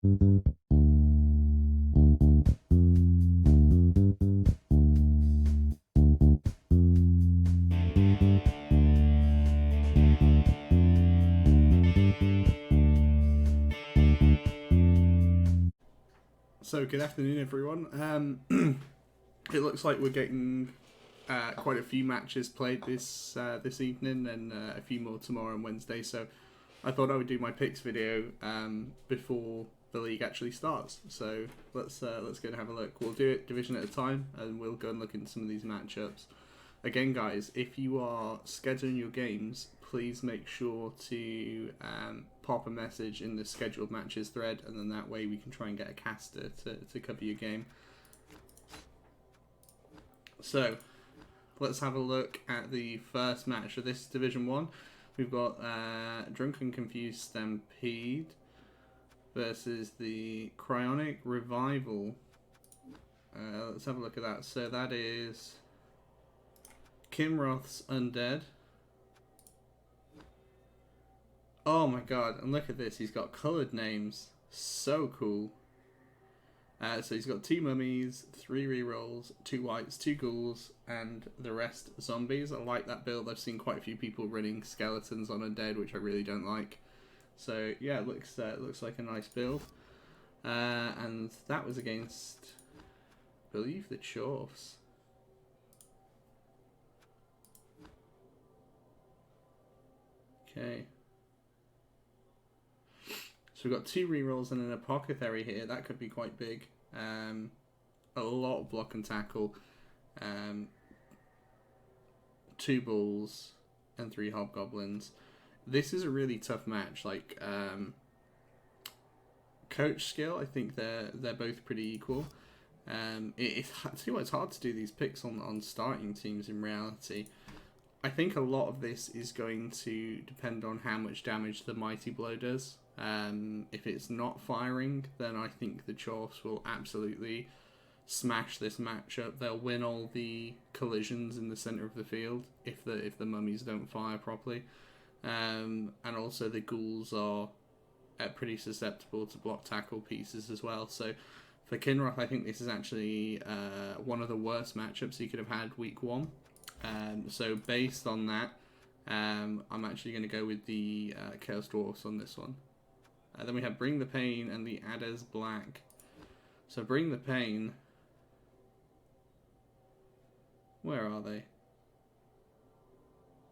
So good afternoon, everyone. It looks like we're getting quite a few matches played this evening, and a few more tomorrow and Wednesday. So I thought I would do my picks video before the league actually starts. So let's go and have a look. We'll do it division at a time, and we'll go and look into some of these matchups. Again, guys, if you are scheduling your games, please make sure to pop a message in the scheduled matches thread, and then that way we can try and get a caster to cover your game. So let's have a look at the first match of this Division 1. We've got Drunken Confused Stampede versus the Cryonic Revival. Let's have a look at that. So that is Kimroth's Undead. Oh my god, and look at this, he's got coloured names. So cool. So he's got 2 mummies, 3 rerolls, 2 whites, 2 ghouls, and the rest zombies. I like that build. I've seen quite a few people running skeletons on Undead, which I really don't like. So yeah, it looks like a nice build. And that was against, I believe, the Chorfs. Okay. So we've got 2 rerolls and an apothecary here. That could be quite big. A lot of block and tackle. 2 bulls and 3 hobgoblins. This is a really tough match. Like coach skill, I think they're both pretty equal. It's hard to do these picks on starting teams in reality. I think a lot of this is going to depend on how much damage the Mighty Blow does. If it's not firing, then I think the Chorfs will absolutely smash this matchup. They'll win all the collisions in the center of the field if the mummies don't fire properly. And also the ghouls are pretty susceptible to block tackle pieces as well. So for Kinroth, I think this is actually one of the worst matchups he could have had week 1. So based on that, I'm actually going to go with the Chaos Dwarfs on this one. Then we have Bring the Pain and the Adders Black. So Bring the Pain. Where are they?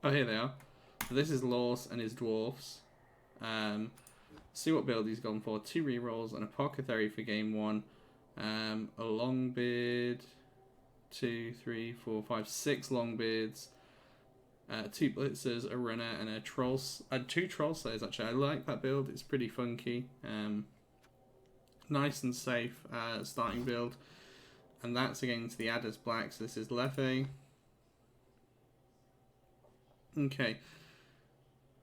Oh, here they are. So this is Lors and his Dwarfs. See what build he's gone for. 2 rerolls, an Apothecary for game 1. A Longbeard. 2, 3, 4, 5, 6 Longbeards. 2 Blitzers, a Runner, and a Troll. 2 Troll Slayers, actually. I like that build. It's pretty funky. Nice and safe starting build. And that's against the Adders Black. So this is Lethe. Okay.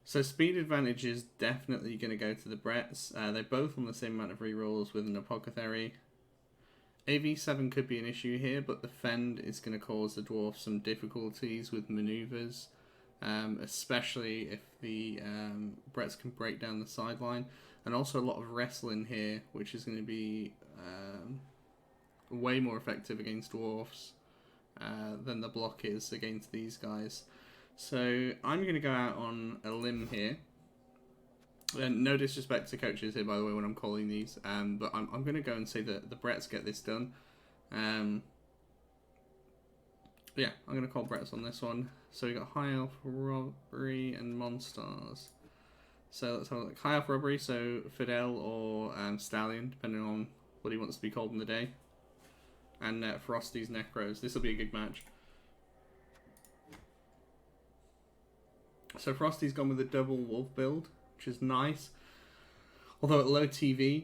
So speed advantage is definitely going to go to the Bretts. They're both on the same amount of rerolls with an Apothecary. AV7 could be an issue here, but the Fend is going to cause the Dwarf some difficulties with maneuvers, especially if the Bretts can break down the sideline. And also a lot of wrestling here, which is going to be way more effective against Dwarfs than the block is against these guys. So I'm going to go out on a limb here. And no disrespect to coaches here, by the way, when I'm calling these, but I'm going to go and say that the Bretts get this done. Yeah, I'm going to call Bretts on this one. So we got High Elf Robbery and Monstars. So let's have a look. High Elf Robbery, so Fidel or Stallion, depending on what he wants to be called in the day. And Frosty's Necros. This will be a good match. So Frosty's gone with a double wolf build, which is nice. Although at low TV,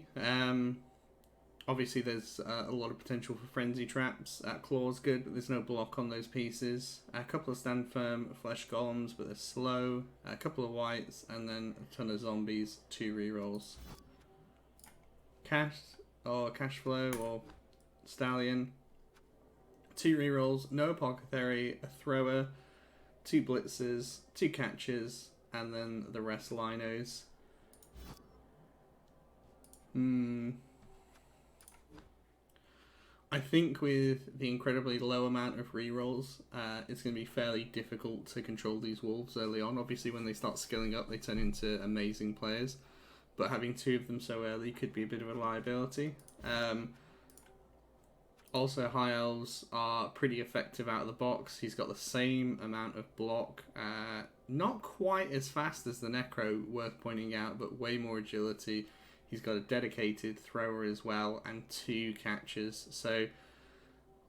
obviously there's a lot of potential for frenzy traps. Claw's good, but there's no block on those pieces. A couple of stand firm flesh golems, but they're slow. A couple of whites, and then a ton of zombies. 2 rerolls. Cash flow or Stallion. 2 rerolls, no Apothecary, a thrower, 2 blitzers, 2 catches, and then the rest linos. Hmm. I think with the incredibly low amount of rerolls, it's going to be fairly difficult to control these wolves early on. Obviously, when they start skilling up, they turn into amazing players. But having two of them so early could be a bit of a liability. Also, High Elves are pretty effective out of the box. He's got the same amount of block. Not quite as fast as the Necro, worth pointing out, but way more agility. He's got a dedicated thrower as well and 2 catches. So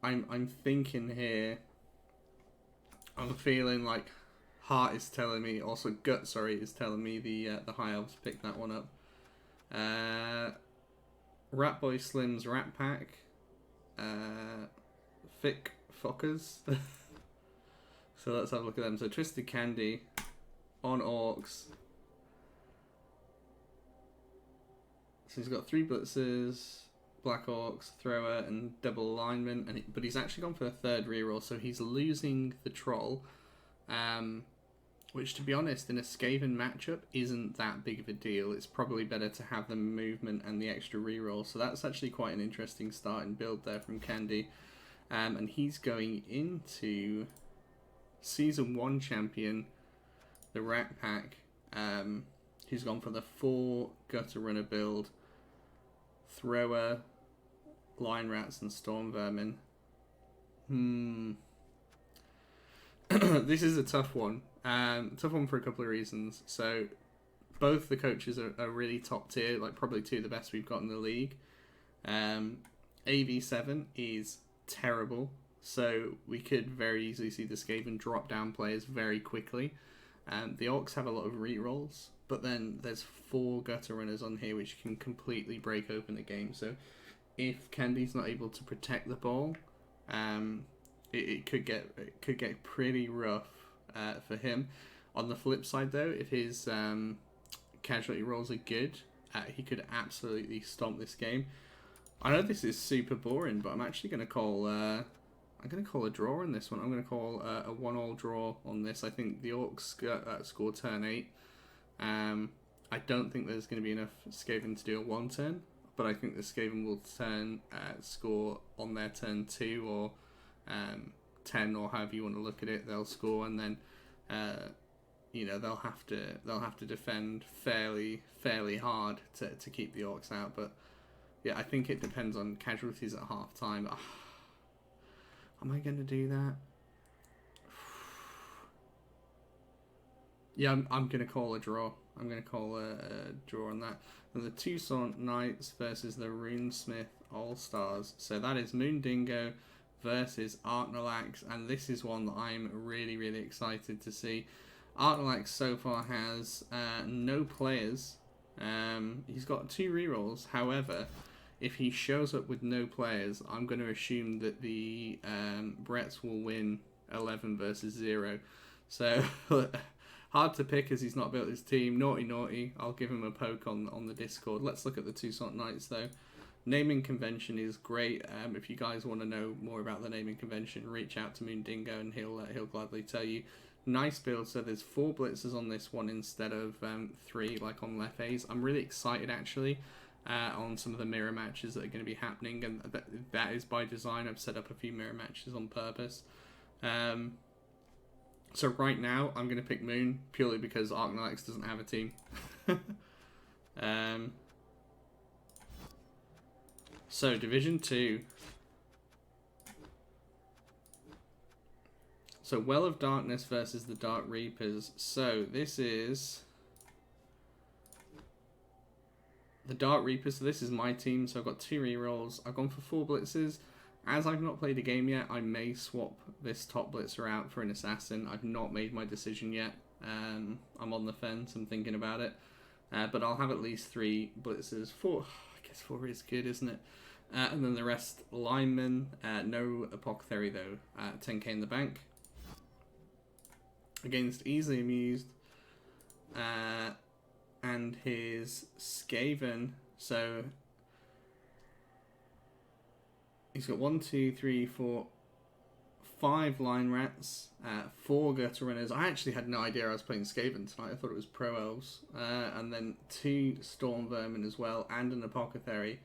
I'm thinking here. I'm feeling like heart is telling me, also gut, sorry, is telling me the High Elves pick that one up. Ratboy Slim's Rat Pack. Thick Fockers. So let's have a look at them. So Twisted Candy on Orcs. So he's got 3 blitzers, Black Orcs, Thrower, and double alignment. But he's actually gone for a 3rd reroll, so he's losing the Troll. Which, to be honest, in a Skaven matchup isn't that big of a deal. It's probably better to have the movement and the extra reroll. So that's actually quite an interesting starting build there from Candy. And he's going into Season 1 champion, the Rat Pack. He's gone for the 4 Gutter Runner build. Thrower, Line Rats, and Storm Vermin. This is a tough one. Tough one for a couple of reasons. So, both the coaches are really top tier, like probably 2 of the best we've got in the league. AV7 is terrible, so we could very easily see the Skaven drop down players very quickly. The Orcs have a lot of rerolls, but then there's 4 Gutter Runners on here which can completely break open the game. So if Candy's not able to protect the ball, it could get pretty rough for him. On the flip side, though, if his casualty rolls are good, he could absolutely stomp this game. I know this is super boring, but I'm actually going to call a draw in this one. I'm going to call a 1-1 draw on this. I think the Orcs score turn 8. I don't think there's going to be enough Skaven to do a 1 turn, but I think the Skaven will score on their turn 2 or 10, or however you want to look at it. They'll score, and then they'll have to defend fairly hard to keep the Orcs out. But yeah, I think it depends on casualties at half time. Am I going to do that? Yeah, I'm going to call a draw. I'm going to call a draw on that. And the Toussaint Knights versus the Runesmith All-Stars. So that is Moondingo versus Archnalax, and this is one that I'm really, really excited to see. Archnalax so far has no players. He's got 2 rerolls. However, if he shows up with no players, I'm going to assume that the Bretts will win 11 versus 0. So hard to pick as he's not built his team. Naughty. I'll give him a poke on the Discord. Let's look at the Toussaint Knights though. Naming convention is great. If you guys want to know more about the naming convention, reach out to Moondingo and he'll gladly tell you. Nice build. So there's 4 blitzers on this one instead of 3 like on Lefe's. I'm really excited actually on some of the mirror matches that are going to be happening, and that is by design. I've set up a few mirror matches on purpose. So right now I'm going to pick Moon purely because Archnalax doesn't have a team. So Division 2. So Well of Darkness versus the Dark Reapers. So this is the Dark Reapers. So this is my team. So I've got 2 rerolls. I've gone for 4 blitzers. As I've not played a game yet, I may swap this top blitzer out for an assassin. I've not made my decision yet. I'm on the fence. I'm thinking about it. But I'll have at least 3 blitzers. 4, I guess 4 is good, isn't it? And then the rest linemen. No apothecary though. 10k in the bank. Against Easily Amused. And his Skaven. So he's got 1, 2, 3, 4, 5 Line Rats, 4 Gutter Runners. I actually had no idea I was playing Skaven tonight. I thought it was Pro Elves. And then 2 Storm Vermin as well, and an Apothecary.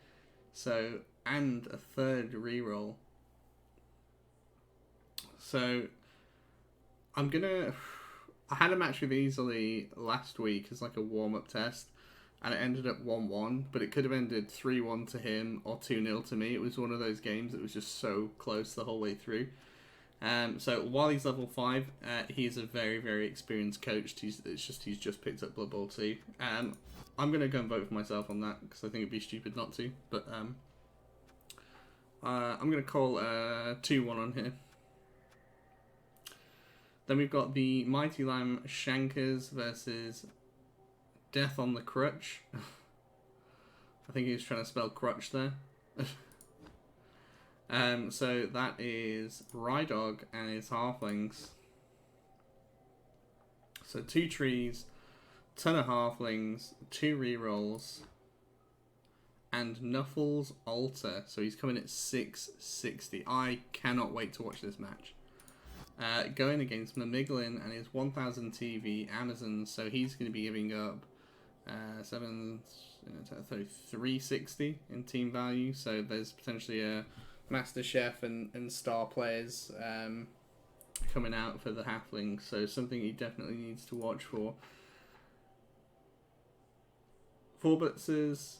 So, and a 3rd reroll. So, I'm gonna... I had a match with Easily last week as like a warm-up test, and it ended up 1-1, but it could have ended 3-1 to him or 2-0 to me. It was one of those games that was just so close the whole way through. So while he's level 5, he's a very, very experienced coach. He's just picked up Blood Bowl 2. I'm going to go and vote for myself on that, because I think it'd be stupid not to. But I'm going to call 2-1 on here. Then we've got the Mighty Lamb Shankers versus Death on the Crutch. I think he was trying to spell crutch there. So that is Rydog and his halflings. So 2 trees, ton of halflings, 2 rerolls, and Nuffle's Altar. So he's coming at 660. I cannot wait to watch this match. Going against Mamiglin and his 1000 TV Amazons, so he's going to be giving up 360 in team value. So there's potentially a Master Chef and star players coming out for the halflings, so something he definitely needs to watch for. 4 blitzers,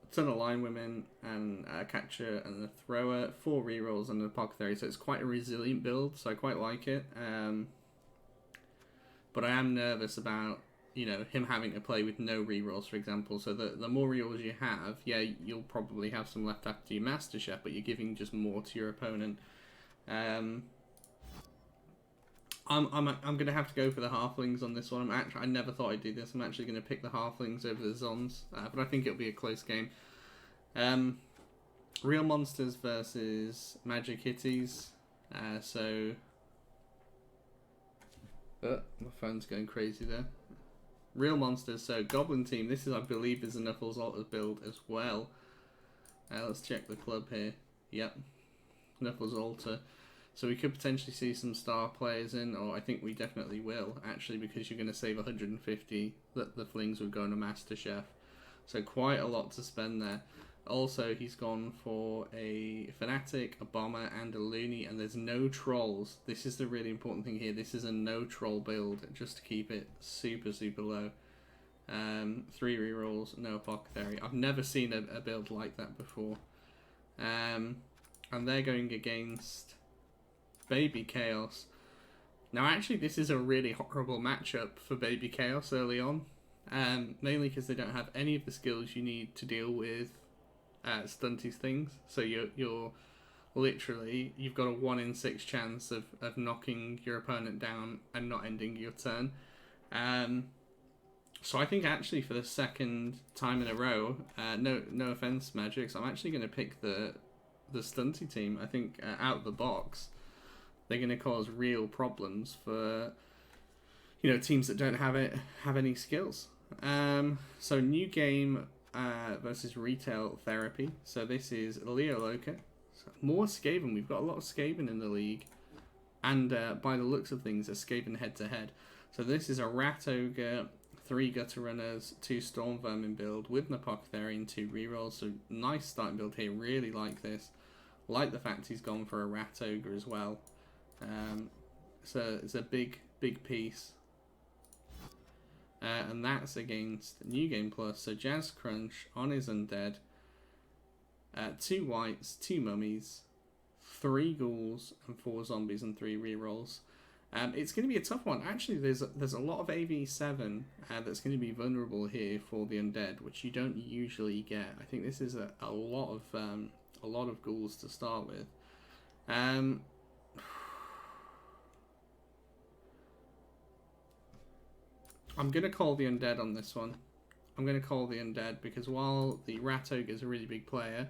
a ton of line women, and a catcher and a thrower, 4 rerolls and an apothecary, so it's quite a resilient build, so I quite like it. But I am nervous about, you know, him having to play with no rerolls, for example. So the more rerolls you have, yeah, you'll probably have some left after your Master Chef, but you're giving just more to your opponent. I'm going to have to go for the halflings on this one. I never thought I'd do this. I'm actually going to pick the halflings over the Zons, but I think it'll be a close game. Real Monsters versus Magic Hitties. My phone's going crazy there. Real Monsters, so Goblin Team. This is, I believe, is a Nuffle's Altar build as well. Let's check the club here. Yep, Nuffle's Altar. So we could potentially see some star players in, or I think we definitely will, actually, because you're going to save 150 that the Flings would go on a Master Chef. So quite a lot to spend there. Also, he's gone for a Fanatic, a Bomber, and a Looney, and there's no Trolls. This is the really important thing here. This is a no Troll build, just to keep it super, super low. 3 rerolls, no Apothecary. I've never seen a build like that before. And they're going against Baby Chaos. Now, actually, this is a really horrible matchup for Baby Chaos early on. Mainly because they don't have any of the skills you need to deal with stunties things. So you're literally, you've got a 1 in 6 chance of knocking your opponent down and not ending your turn. So I think actually for the second time in a row, no offense Magics, I'm actually going to pick the stunty team. I think out of the box, they're going to cause real problems for, you know, teams that don't have any skills. So new game versus Retail Therapy. So this is Leo Loca. So more Skaven. We've got a lot of Skaven in the league, and by the looks of things, a Skaven head to head. So this is a Rat Ogre, 3 Gutter Runners, 2 Storm Vermin build with an Apothecary and 2 rerolls. So nice starting build here. Really like this. Like the fact he's gone for a Rat Ogre as well. So it's a big piece. And that's against New Game Plus. So Jazz Crunch on his Undead. 2 Whites, 2 Mummies, 3 Ghouls, and 4 Zombies and 3 rerolls. It's going to be a tough one. Actually, there's a lot of AV7 that's going to be vulnerable here for the Undead, which you don't usually get. I think this is a lot of Ghouls to start with. I'm going to call the Undead on this one. I'm going to call the Undead because while the Rat Ogre is a really big player,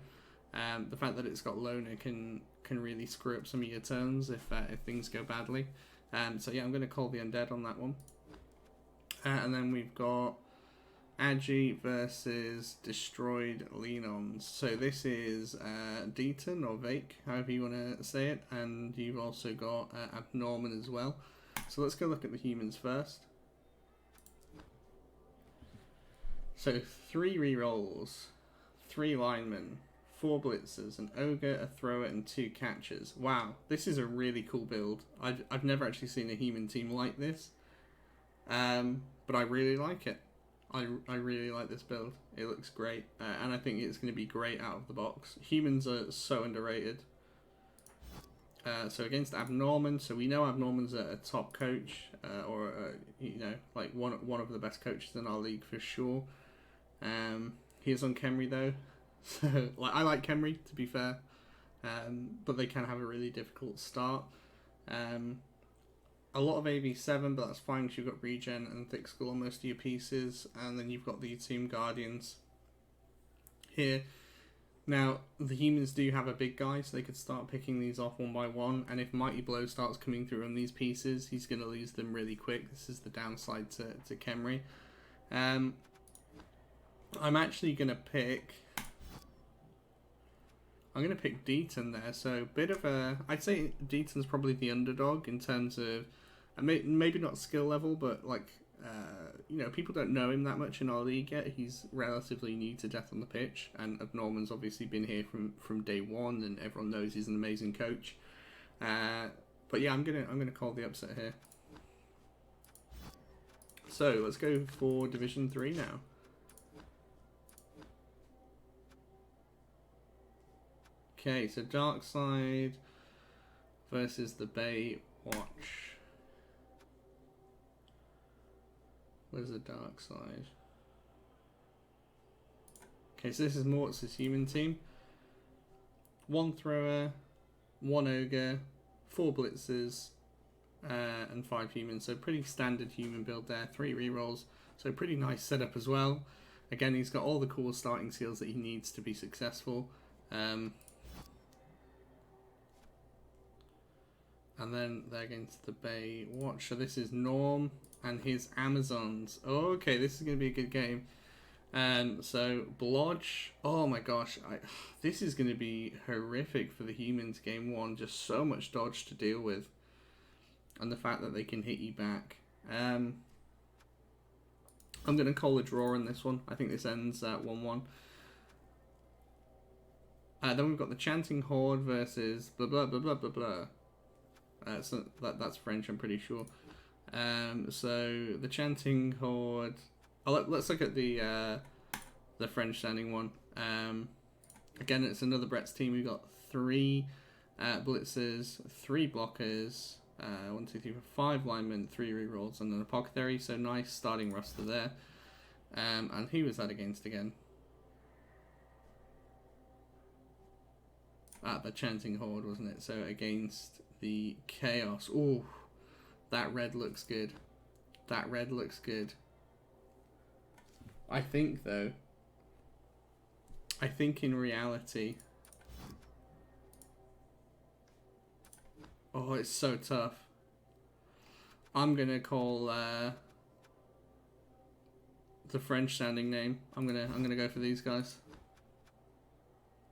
the fact that it's got Loner can really screw up some of your turns if things go badly. So yeah, I'm going to call the Undead on that one. And then we've got Agi versus Destroyed Lenons. So this is Deaton or Vake, however you want to say it, and you've also got Abnorman as well. So let's go look at the humans first. So 3 rerolls, 3 linemen, 4 blitzers, an ogre, a thrower, and 2 catchers. Wow, this is a really cool build. I've never actually seen a human team like this, but I really like it. I really like this build. It looks great, and I think it's going to be great out of the box. Humans are so underrated. So against Abnorman, so we know Abnorman's a top coach, or you know, like one of the best coaches in our league for sure. He is on Khemri though, so like I like Khemri to be fair, but they can have a really difficult start. A lot of AV7, but that's fine because you've got regen and thick skull on most of your pieces, and then you've got the Tomb Guardians here. Now, the humans do have a big guy, so they could start picking these off one by one, and if Mighty Blow starts coming through on these pieces, he's going to lose them really quick. This is the downside to Khemri. I'm actually going to pick... I'm going to pick Deaton there, so bit of a... I'd say Deaton's probably the underdog in terms of... maybe not skill level, but like... you know, people don't know him that much in our league yet. He's relatively new to Death on the Pitch, and Abnorman's obviously been here from day one, and everyone knows he's an amazing coach. But yeah, I'm gonna call the upset here. So let's go for Division 3 now. Okay, so Darkside versus the Bay Watch. Where's the dark side? Okay, so this is Mortz's human team. 1 thrower, 1 ogre, 4 blitzers, and 5 humans. So pretty standard human build there. 3 rerolls. So pretty nice setup as well. Again, he's got all the cool starting skills that he needs to be successful. And then they're against the Bay Watch. So this is Norm and his Amazons. Oh, okay, this is going to be a good game. So Blodge. Oh my gosh, this is going to be horrific for the humans game 1. Just so much dodge to deal with, and the fact that they can hit you back. I'm going to call a draw in this one. I think this ends at 1-1. Then we've got the Chanting Horde versus blah blah blah blah blah blah. So that's French, I'm pretty sure. So the Chanting Horde. Let's look at the French sounding one. Again, it's another Brett's team. We've got 3 blitzers, 3 blockers, 1, 2, 3, 4, 5 linemen, 3 rerolls, and an apothecary. So nice starting roster there. And who was that against again? The Chanting Horde, wasn't it? So against the Chaos. Ooh, that red looks good. That red looks good. I think in reality... Oh, it's so tough. I'm going to call the French sounding name. I'm gonna go for these guys.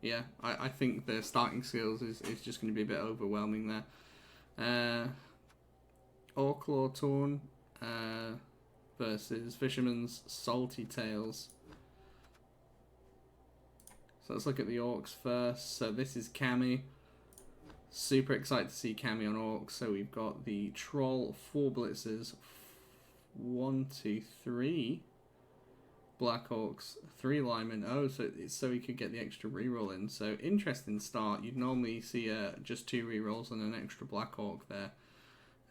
Yeah, I think the starting skills is just going to be a bit overwhelming there. Orclaw Torn versus Fisherman's Salty Tails. So let's look at the Orcs first. So this is Cammy. Super excited to see Cammy on Orcs. So we've got the Troll, 4 blitzers, 1, 2, 3 Black Orcs, 3 linemen. Oh, so he could get the extra reroll in. So interesting start. You'd normally see just 2 rerolls and an extra Black Orc there.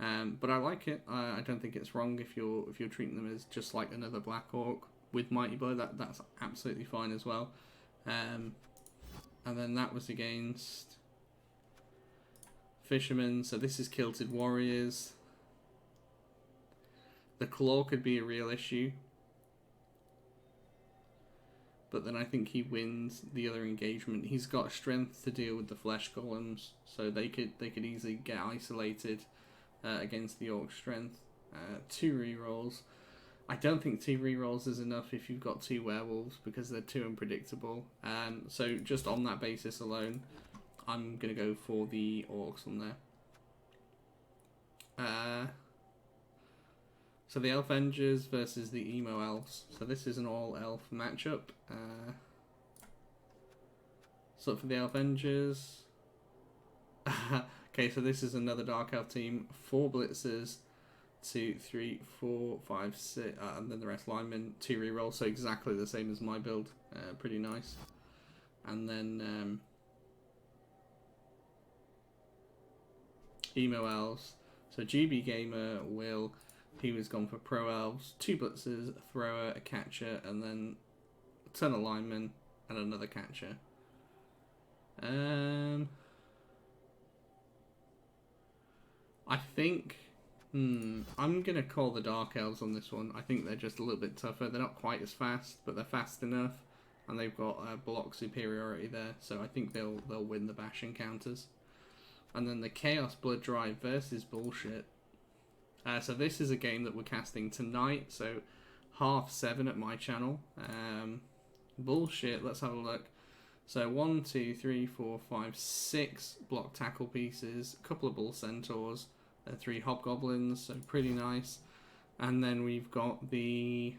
But I like it. I don't think it's wrong if you're treating them as just like another Black Orc with Mighty Blow. That's absolutely fine as well. And then that was against Fishermen. So this is Kilted Warriors. The Claw could be a real issue, but then I think he wins the other engagement. He's got strength to deal with the flesh golems, so they could easily get isolated against the Orc strength. 2 rerolls. I don't think 2 rerolls is enough if you've got 2 werewolves because they're too unpredictable. So just on that basis alone, I'm going to go for the orcs on there. So the Elfengers versus the Emo Elves. So this is an all-elf matchup. So for the Elfengers... okay, so this is another Dark Elf team. 4 Blitzers, 2, 3, 4, 5, 6, and then the rest linemen. 2 rerolls, so exactly the same as my build. Pretty nice. And then Emo Elves. So GB Gamer will... He was gone for Pro Elves, 2 Blitzers, a Thrower, a Catcher, and then a ton of linemen and another Catcher. I think I'm going to call the Dark Elves on this one. I think they're just a little bit tougher. They're not quite as fast, but they're fast enough, and they've got block superiority there. So I think they'll win the bash encounters. And then the Chaos Blood Drive versus Bullshit. So this is a game that we're casting tonight, so 7:30 at my channel. Bullshit, let's have a look. So 1, 2, 3, 4, 5, 6 block tackle pieces, a couple of bull centaurs, 3 hobgoblins, so pretty nice. And then we've got the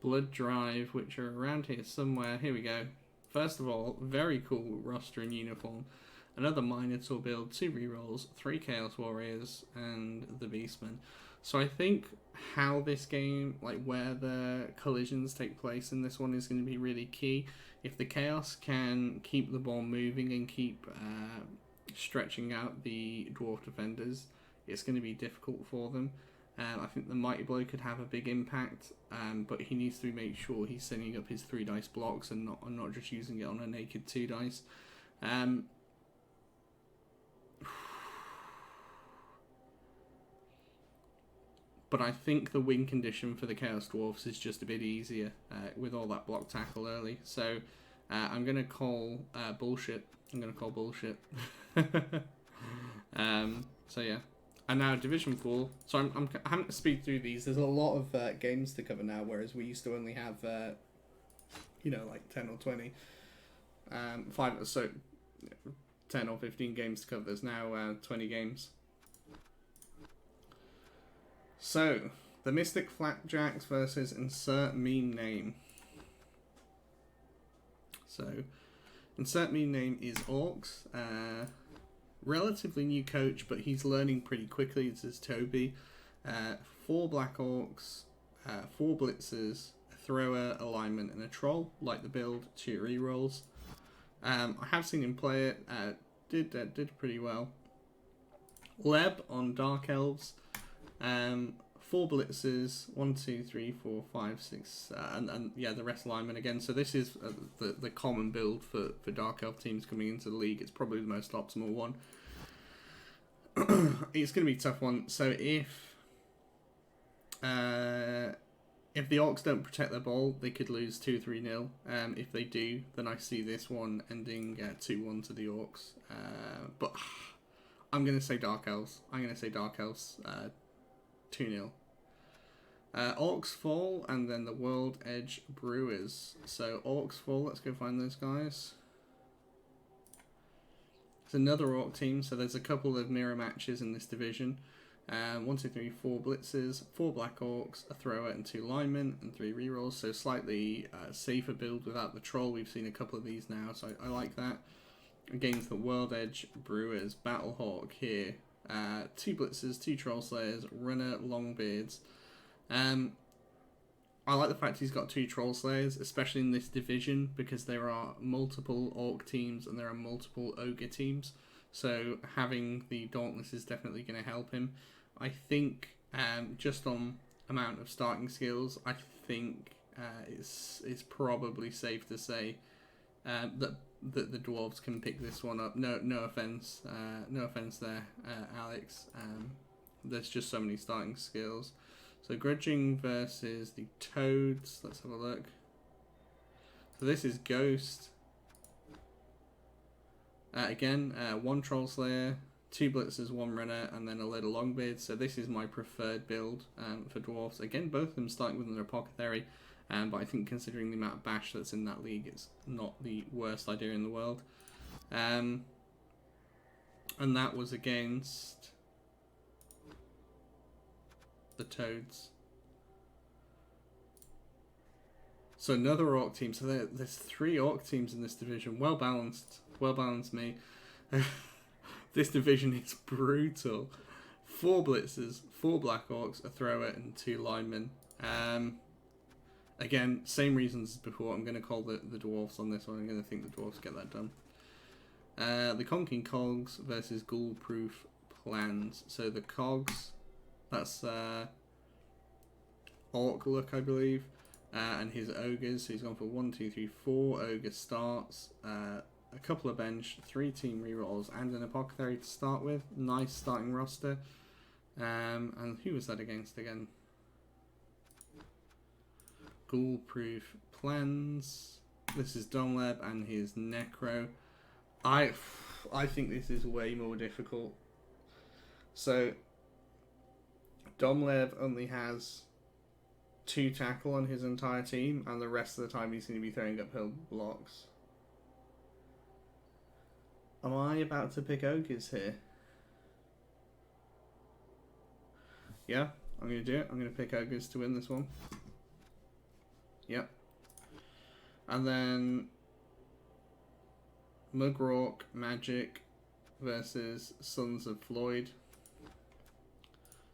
Blood Drive, which are around here somewhere. Here we go. First of all, very cool roster and uniform. Another Minotaur build, 2 rerolls, 3 Chaos Warriors, and the Beastmen. So I think how this game, like where the collisions take place in this one, is going to be really key. If the Chaos can keep the ball moving and keep stretching out the Dwarf Defenders, it's going to be difficult for them. I think the Mighty Blow could have a big impact, but he needs to make sure he's setting up his 3 dice blocks and not just using it on a naked 2 dice. But I think the win condition for the Chaos Dwarfs is just a bit easier with all that block tackle early. So I'm going to call bullshit. I'm going to call bullshit. So yeah. And now Division 4. So I'm having to speed through these. There's a lot of games to cover now, whereas we used to only have, like 10 or 20. 10 or 15 games to cover. There's now 20 games. So, the Mystic Flapjacks versus Insert Meme Name. So, Insert Meme Name is Orcs. Relatively new coach, but he's learning pretty quickly. This is Toby. 4 Black Orcs, 4 Blitzers, a Thrower, a Lineman, and a Troll. Like the build, 2 rerolls. I have seen him play it. Did pretty well. Leb on Dark Elves. 4 Blitzers, 1, 2, 3, 4, 5, 6, and yeah, the rest linemen again. So this is the common build for Dark Elf teams coming into the league. It's probably the most optimal one. It's going to be a tough one. So if the Orcs don't protect their ball, they could lose 2-3-0. If they do, then I see this one ending 2-1 to the Orcs. But I'm going to say Dark Elves. 2-0. Orcs fall, and then the World Edge Brewers. So Orcs fall, let's go find those guys. It's another Orc team, so there's a couple of mirror matches in this division. 1, 2, 3, 4 Blitzers, 4 Black Orcs, a Thrower, and 2 Linemen, and 3 rerolls. So slightly safer build without the Troll. We've seen a couple of these now, so I like that. Against the World Edge Brewers, Battlehawk here. 2 Blitzers, 2 Troll Slayers, Runner, Longbeards. I like the fact he's got 2 Troll Slayers, especially in this division, because there are multiple Orc teams and there are multiple Ogre teams. So having the Dauntless is definitely going to help him. I think just on amount of starting skills, I think it's probably safe to say that the Dwarves can pick this one up. No offense there, Alex. There's just so many starting skills. So Grudging versus the Toads. Let's have a look. So this is Ghost. Again, 1 Troll Slayer, 2 blitzers, 1 runner, and then a load of longbeards. So this is my preferred build for dwarves. Again, both of them starting with an apothecary, but I think considering the amount of bash that's in that league, it's not the worst idea in the world. And that was against the Toads. So another Orc team. So there's 3 Orc teams in this division. Well balanced me. This division is brutal. 4 blitzers, 4 black orcs, a thrower, and 2 linemen. Again, same reasons as before. I'm going to call the dwarves on this one. I'm going to think the dwarves get that done. The Conking Cogs versus Ghoul-Proof Plans. So the Cogs, that's Orc look, I believe. And his ogres. So he's gone for 1, 2, 3, 4 ogre starts. A couple of bench, 3 team rerolls, and an apothecary to start with. Nice starting roster. And who was that against again? Ghoul-Proof Plans. This is Domleb and his Necro. I think this is way more difficult. So Domleb only has 2 tackle on his entire team, and the rest of the time he's going to be throwing uphill blocks. Am I about to pick ogres here? Yeah, I'm going to do it. I'm going to pick ogres to win this one. Yep. And then Mugrork Magic versus Sons of Floyd.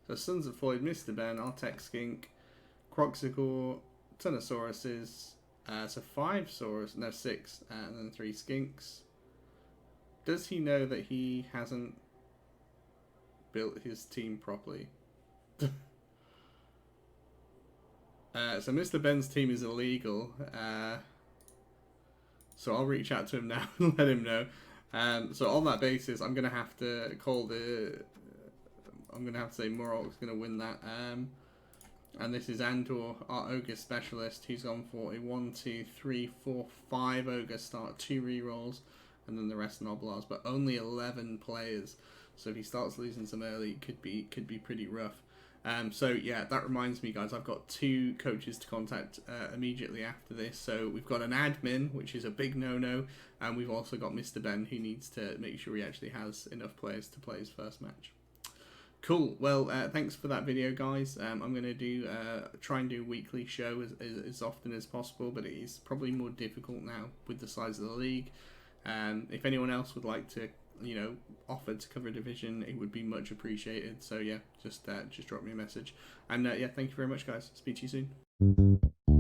So Sons of Floyd, Mr. Ben, Artec Skink, Croxigore, Tunosauruses, so 5 Saurus, no 6, and then 3 Skinks. Does he know that he hasn't built his team properly? So Mr. Ben's team is illegal. So I'll reach out to him now and let him know. So on that basis, I'm gonna have to call the. I'm gonna have to say Murok's gonna win that. And this is Andor, our ogre specialist. He's gone for a 1, 2, 3, 4, 5 ogre start, 2 rerolls, and then the rest Noblars, but only 11 players. So if he starts losing some early, it could be pretty rough. So yeah, that reminds me, guys, I've got 2 coaches to contact immediately after this. So we've got an admin, which is a big no-no, and we've also got Mr. Ben, who needs to make sure he actually has enough players to play his first match. Cool. Well, thanks for that video, guys. I'm going to do try and do a weekly show as often as possible, but it is probably more difficult now with the size of the league. If anyone else would like to, offer to cover a division, it would be much appreciated. So yeah, just drop me a message. And yeah, thank you very much, guys. Speak to you soon.